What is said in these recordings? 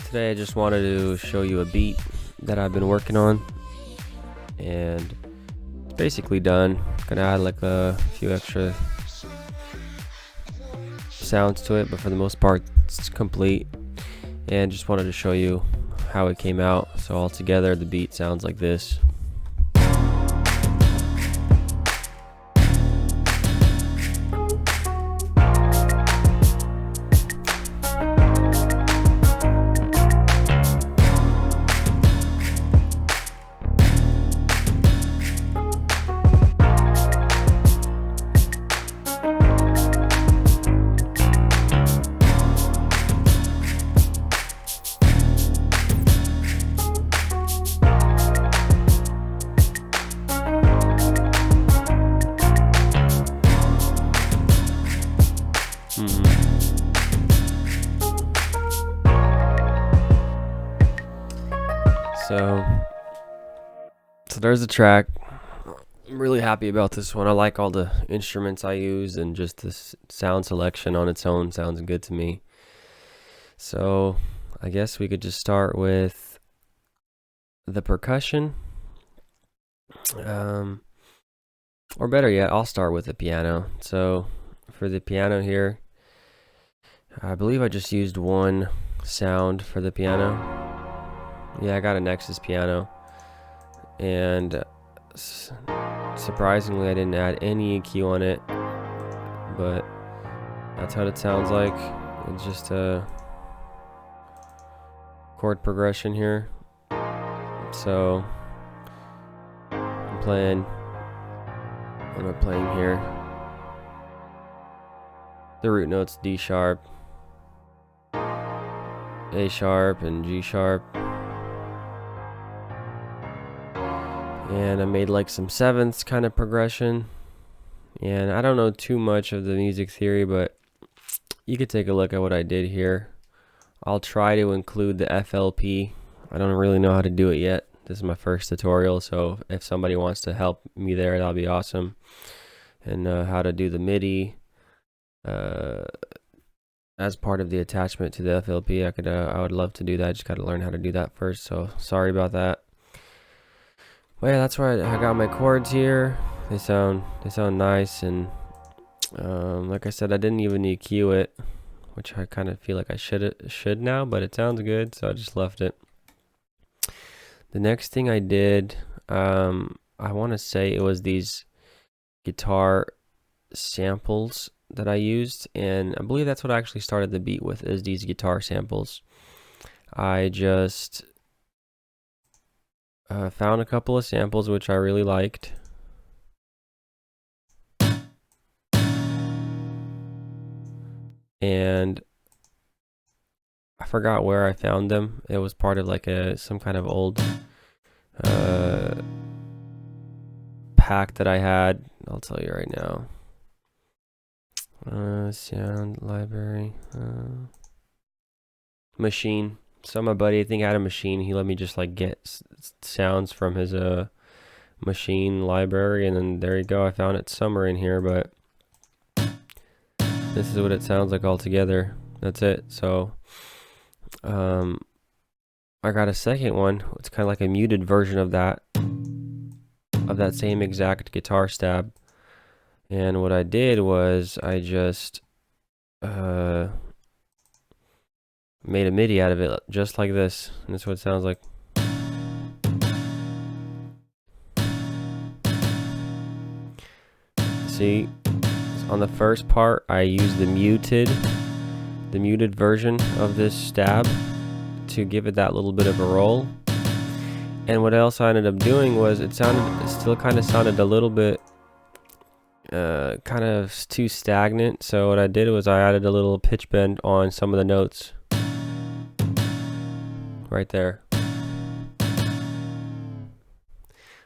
Today I just wanted to show you a beat that I've been working on, and it's basically done. Gonna add like a few extra sounds to it, but for the most part it's complete, and just wanted to show you how it came out. So altogether the beat sounds like this. So there's the track. I'm really happy about this one. I like all the instruments I use, and just this sound selection on its own sounds good to me. So I guess we could just start with the percussion. Or better yet, I'll start with the piano. So for the piano here, I believe I just used one sound for the piano. Yeah, I got a Nexus piano, and surprisingly I didn't add any EQ on it, but that's what it sounds like. It's just a chord progression here. So I'm playing, what am I playing here? The root notes D sharp, A sharp, and G sharp. And I made like some sevenths kind of progression. And I don't know too much of the music theory, but you could take a look at what I did here. I'll try to include the FLP. I don't really know how to do it yet. This is my first tutorial, so if somebody wants to help me there, that'll be awesome. And how to do the MIDI as part of the attachment to the FLP. I would love to do that. I just got to learn how to do that first, so sorry about that. Well, yeah, that's where I got my chords here. They sound nice, and like I said, I didn't even EQ it, which I kind of feel like I should now, but it sounds good, so I just left it. The next thing I did, I want to say it was these guitar samples that I used, and I believe that's what I actually started the beat with, is these guitar samples. I just found a couple of samples which I really liked, and I forgot where I found them. It was part of like some kind of old pack that I had. I'll tell you right now. Sound library, machine. So my buddy, I think, had a machine. He let me just like get sounds from his machine library, and then there you go. I found it somewhere in here, but this is what it sounds like all together. That's it. So I got a second one. It's kind of like a muted version of that same exact guitar stab. And what I did was I just made a MIDI out of it, just like this, and that's what it sounds like. See, on the first part I used the muted version of this stab to give it that little bit of a roll. And what else I ended up doing was it still kind of sounded a little bit kind of too stagnant. So what I did was I added a little pitch bend on some of the notes right there.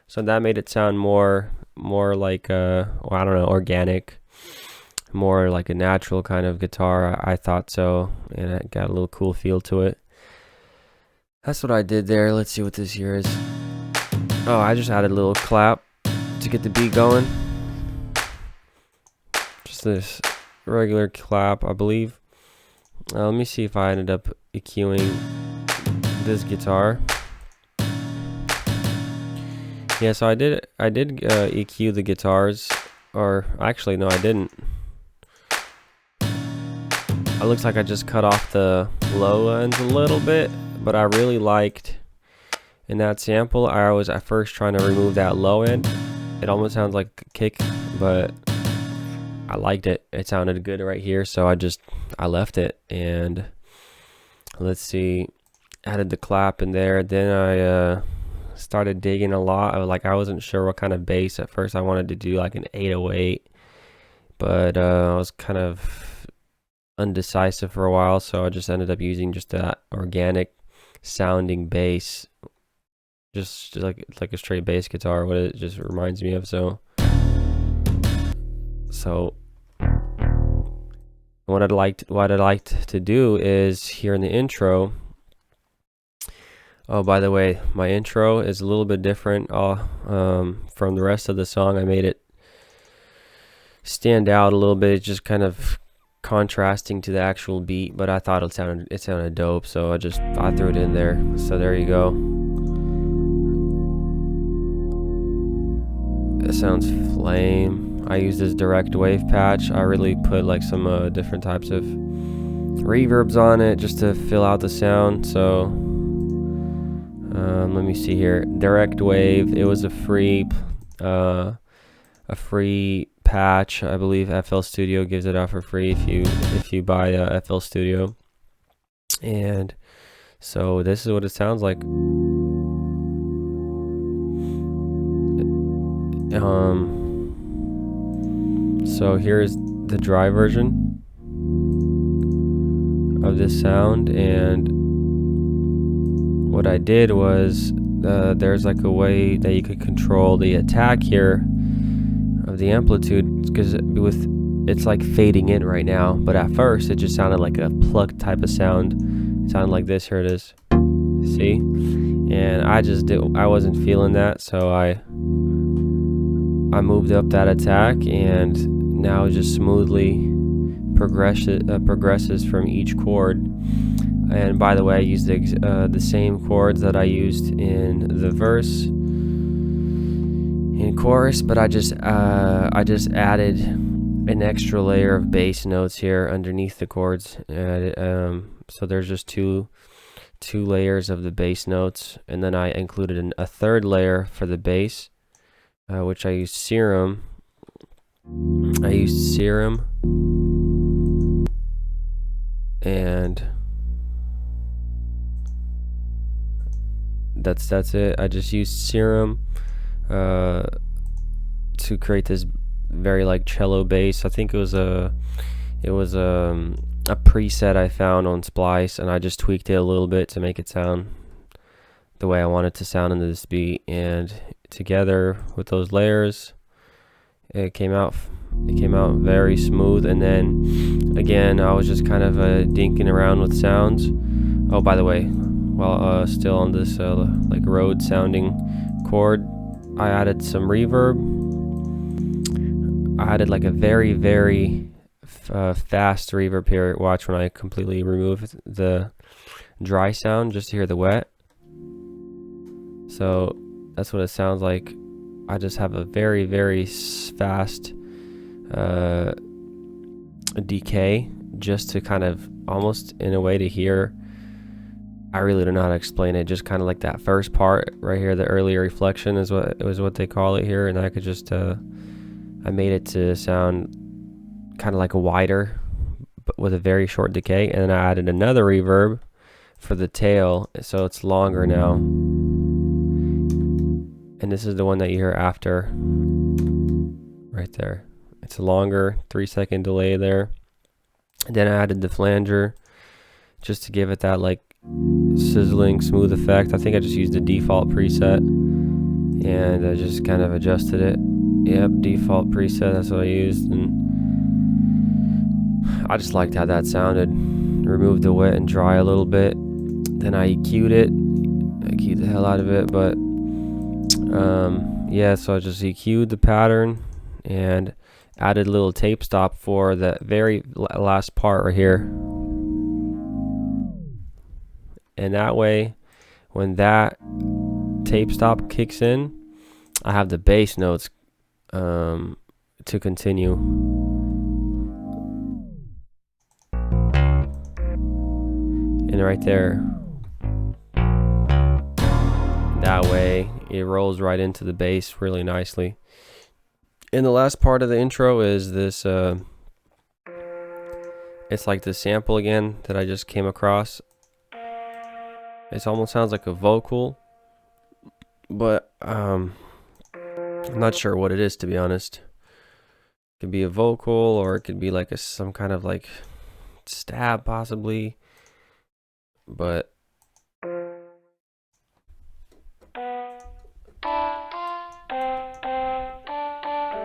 So that made it sound more like well, I don't know, organic, more like a natural kind of guitar. I thought so, and it got a little cool feel to it. That's what I did there. Let's see what this here is. Oh, I just added a little clap to get the beat going. Just this regular clap, I believe. Let me see if I ended up EQing this guitar. Yeah, so I did EQ the guitars, or actually no, I didn't. It looks like I just cut off the low ends a little bit, but I really liked in that sample. I was at first trying to remove that low end. It almost sounds like a kick, but I liked it. It sounded good right here, so I left it. And let's see, added the clap in there. Then I started digging a lot. I wasn't sure what kind of bass at first. I wanted to do like an 808, but I was kind of undecisive for a while, so I just ended up using just that organic sounding bass, just like a straight bass guitar, what it just reminds me of. So what I'd like to do is here in the intro. Oh, by the way, my intro is a little bit different from the rest of the song. I made it stand out a little bit. It's just kind of contrasting to the actual beat, but I thought it sounded dope, so I threw it in there. So there you go. It sounds flame. I use this direct wave patch. I really put like some different types of reverbs on it just to fill out the sound. So let me see here. Direct wave. It was a free patch. I believe FL Studio gives it out for free if you buy FL Studio. And so this is what it sounds like. So here's the dry version of this sound, and what I did was there's like a way that you could control the attack here of the amplitude, because it's like fading in right now, but at first it just sounded like a plucked type of sound. It sounded like this. Here it is. See? And I wasn't feeling that, so I moved up that attack, and now it just smoothly progresses from each chord. And by the way, I used the same chords that I used in the verse and chorus, but I just added an extra layer of bass notes here underneath the chords. So there's just two layers of the bass notes, and then I included a third layer for the bass, which I used Serum. And that's it. I just used Serum to create this very like cello bass. I think it was a preset I found on Splice, and I just tweaked it a little bit to make it sound the way I want it to sound into this beat. And together with those layers, it came out very smooth. And then again, I was just kind of dinking around with sounds. Oh, by the way, while still on this like Rhodes sounding chord, I added some reverb. I added like a very, very fast reverb here. Watch when I completely remove the dry sound just to hear the wet. So that's what it sounds like. I just have a very, very fast decay, just to kind of almost in a way to hear. I really don't know how to explain it. Just kind of like that first part right here, the earlier reflection is what they call it here, and I could just I made it to sound kind of like a wider, but with a very short decay, and then I added another reverb for the tail, so it's longer now. And this is the one that you hear after, right there. It's a longer 3-second delay there. And then I added the flanger just to give it that like sizzling smooth effect. I think I just used the default preset, and I just kind of adjusted it. Yep, default preset, that's what I used, and I just liked how that sounded. Removed the wet and dry a little bit, then I EQ'd it. I EQ'd the hell out of it, but yeah, so I just EQ'd the pattern and added a little tape stop for the very last part right here. And that way when that tape stop kicks in, I have the bass notes to continue. And right there, that way it rolls right into the bass really nicely. And the last part of the intro is this it's like the sample again that I just came across. It almost sounds like a vocal, but I'm not sure what it is, to be honest. It could be a vocal, or it could be like some kind of like stab possibly, but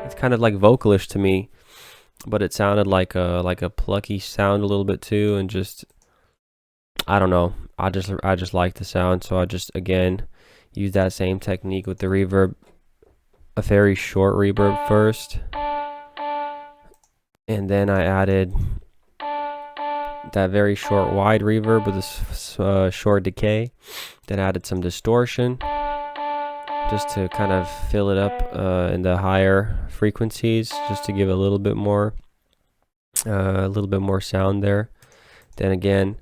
it's kind of like vocalish to me, but it sounded like a plucky sound a little bit too, and just, I don't know, I just like the sound, so I just again use that same technique with the reverb, a very short reverb first, and then I added that very short wide reverb with a short decay, then added some distortion just to kind of fill it up in the higher frequencies, just to give a little bit more sound there. Then again,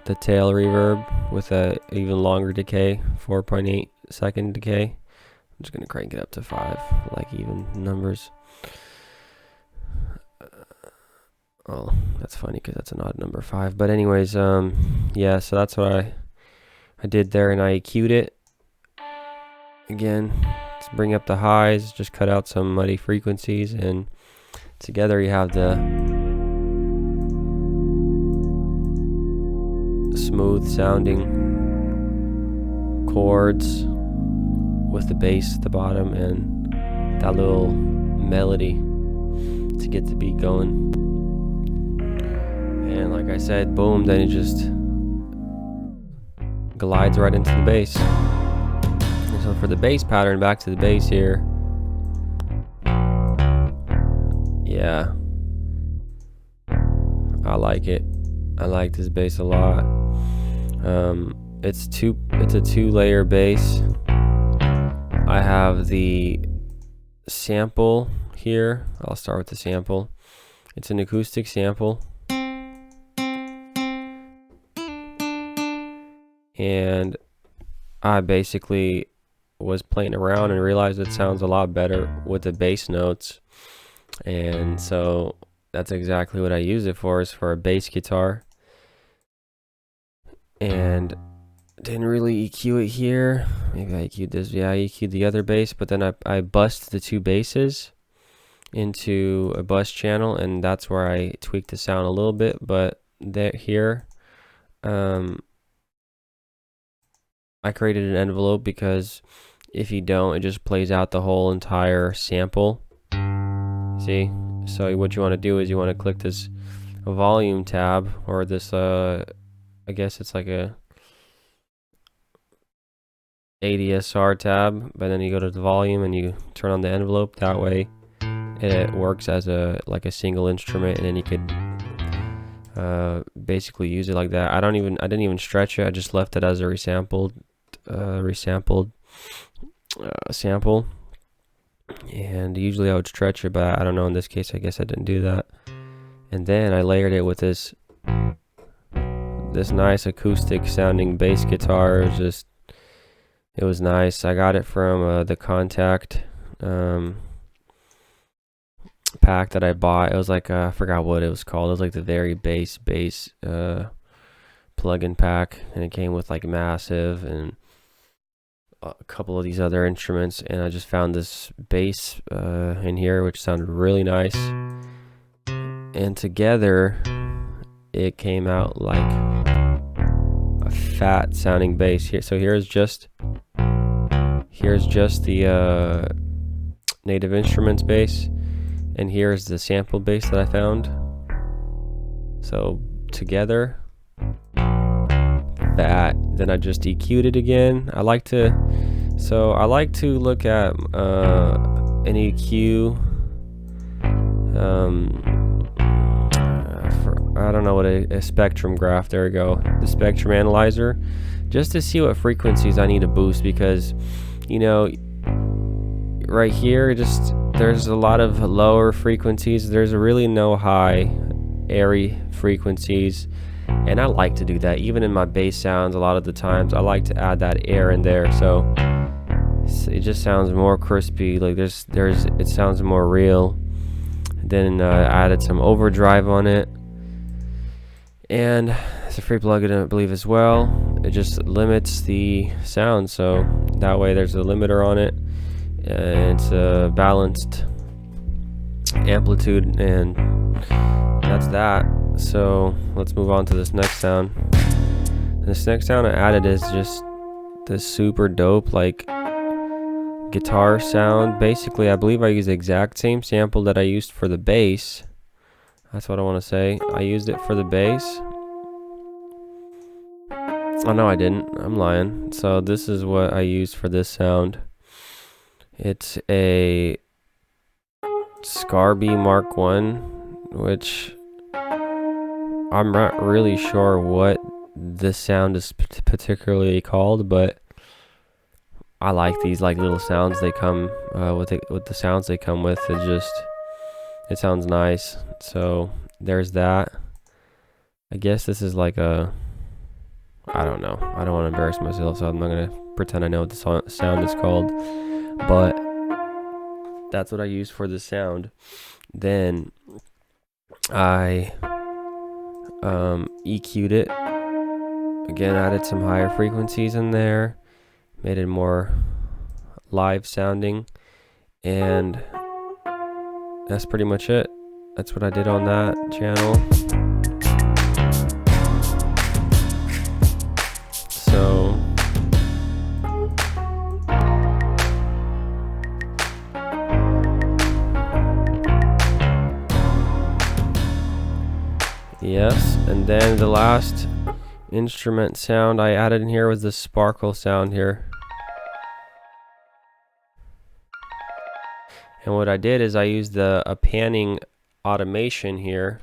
the tail reverb with a even longer decay, 4.8 second decay. I'm just gonna crank it up to 5, like even numbers. Oh, that's funny because that's an odd number, 5. But anyways, yeah, so that's what I did there, and I EQ'd it again to bring up the highs, just cut out some muddy frequencies, and together you have the smooth sounding chords with the bass at the bottom and that little melody to get the beat going. And like I said, boom, then it just glides right into the bass. And so for the bass pattern, back to the bass here. Yeah, I like it. I like this bass a lot. It's a 2-layer bass. I have the sample here. I'll start with the sample. It's an acoustic sample. And I basically was playing around and realized it sounds a lot better with the bass notes. And so that's exactly what I use it for, is for a bass guitar. And didn't really EQ it here. Maybe I EQ'd this. Yeah, I EQ'd the other bass, but then I bussed the 2 basses into a bus channel, and that's where I tweaked the sound a little bit. But here, I created an envelope, because if you don't, it just plays out the whole entire sample. See? So what you want to do is you want to click this volume tab, or this I guess it's like a ADSR tab, but then you go to the volume and you turn on the envelope. That way it works as like a single instrument, and then you could basically use it like that. I didn't even stretch it. I just left it as a resampled sample. And usually I would stretch it, but I don't know, in this case I guess I didn't do that. And then I layered it with this nice acoustic sounding bass guitar. It was nice. I got it from the Contact pack that I bought. It was like I forgot what it was called. It was like the very bass plug-in pack, and it came with like Massive and a couple of these other instruments. And I just found this bass in here, which sounded really nice, and together it came out like a fat sounding bass here. So here's just the Native Instruments bass, and here's the sample bass that I found. So together, that, then I just EQ'd it again. I like to look at an EQ I don't know what a spectrum graph, there we go, the spectrum analyzer, just to see what frequencies I need to boost, because you know, right here just there's a lot of lower frequencies. There's really no high airy frequencies, and I like to do that even in my bass sounds. A lot of the times I like to add that air in there, so it just sounds more crispy, like it sounds more real. Then I added some overdrive on it, and it's a free plugin I believe as well. It just limits the sound, so that way there's a limiter on it. It's a balanced amplitude, and that's that. So let's move on to this next sound. This next sound I added is just this super dope like guitar sound. Basically, I believe I used the exact same sample that I used for the bass. That's what I want to say. I used it for the bass. Oh no, I didn't. I'm lying. So this is what I used for this sound. It's a Scarby Mark 1, which I'm not really sure what this sound is particularly called, but I like these like little sounds they come with the sounds they come with. It sounds nice. So there's that. I guess this is like a, I don't know. I don't want to embarrass myself, so I'm not gonna pretend I know what the sound is called. But that's what I used for the sound. Then I EQ'd it again, added some higher frequencies in there, made it more live sounding, and that's pretty much it. That's what I did on that channel. So yes, and then the last instrument sound I added in here was the sparkle sound here. And what I did is I used a panning automation here.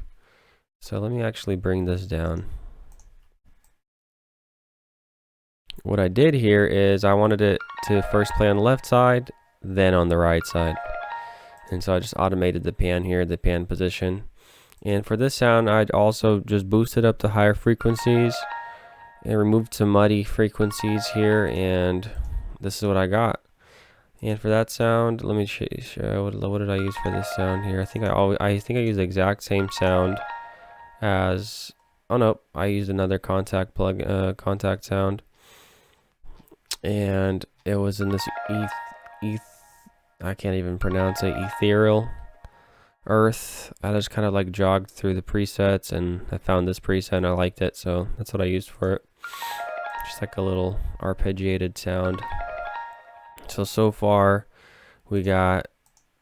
So let me actually bring this down. What I did here is I wanted it to first play on the left side, then on the right side. And so I just automated the pan here, the pan position. And for this sound, I'd also just boosted up the higher frequencies and removed some muddy frequencies here, and this is what I got. And for that sound, let me show what did I use for this sound here. I think I used the exact same sound as, oh no, I used another contact sound, and it was in this I can't even pronounce it, ethereal earth. I just kind of like jogged through the presets and I found this preset and I liked it, so that's what I used for it. Just like a little arpeggiated sound. So far we got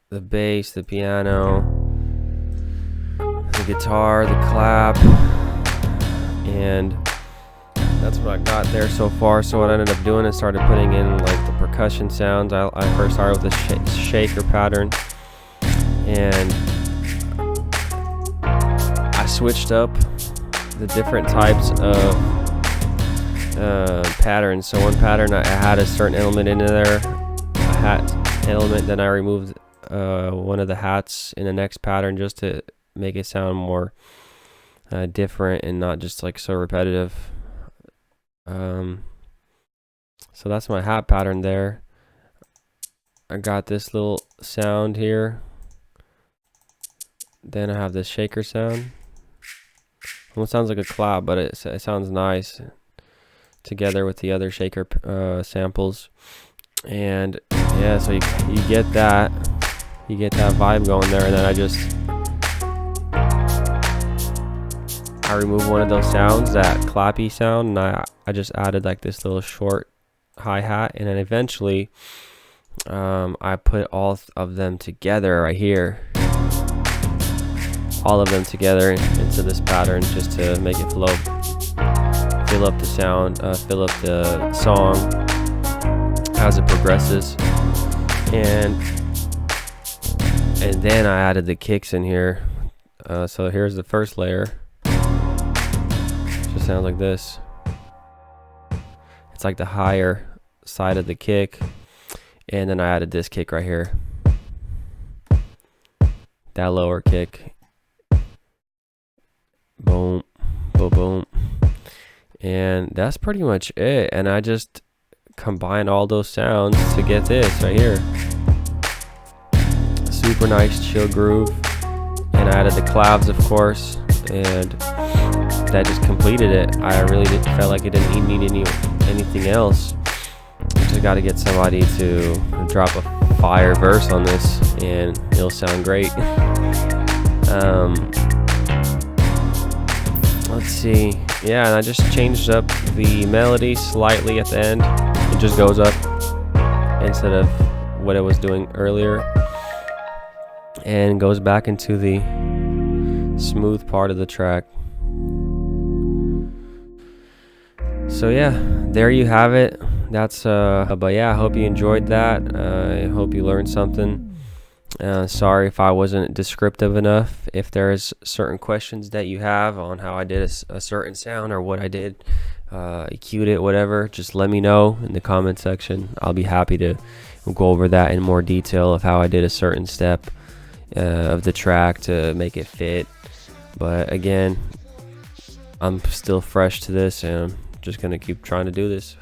the bass, the piano, the guitar, the clap, and that's what I got there so far. So what I ended up doing is started putting in like the percussion sounds. I first started with the shaker pattern, and I switched up the different types of patterns. So one pattern I had a certain element in there, a hat element, then I removed one of the hats in the next pattern just to make it sound more different and not just like so repetitive. So that's my hat pattern there. I got this little sound here. Then I have this shaker sound. Almost sounds like a clap, but it sounds nice together with the other shaker samples. And yeah, so you get that vibe going there, and then I remove one of those sounds, that clappy sound, and I just added like this little short hi-hat, and then eventually I put all of them together right here, all of them together into this pattern just to make it flow, fill up the sound, fill up the song as it progresses. And then I added the kicks in here. So here's the first layer. Just sounds like this. It's like the higher side of the kick. And then I added this kick right here. That lower kick. Boom, boom, boom. And that's pretty much it. And I just combine all those sounds to get this right here. Super nice chill groove. And I added the clavs, of course, and that just completed it. I really felt like it didn't need anything else. Just got to get somebody to drop a fire verse on this, and it'll sound great. Let's see. Yeah, and I just changed up the melody slightly at the end. It just goes up instead of what it was doing earlier, and goes back into the smooth part of the track. So yeah, there you have it. That's but yeah, I hope you enjoyed that. I hope you learned something. Sorry if I wasn't descriptive enough. If there's certain questions that you have on how I did a certain sound or what I did, EQ'd it, whatever, just let me know in the comment section. I'll be happy to go over that in more detail of how I did a certain step of the track to make it fit. But again, I'm still fresh to this, and I'm just gonna keep trying to do this.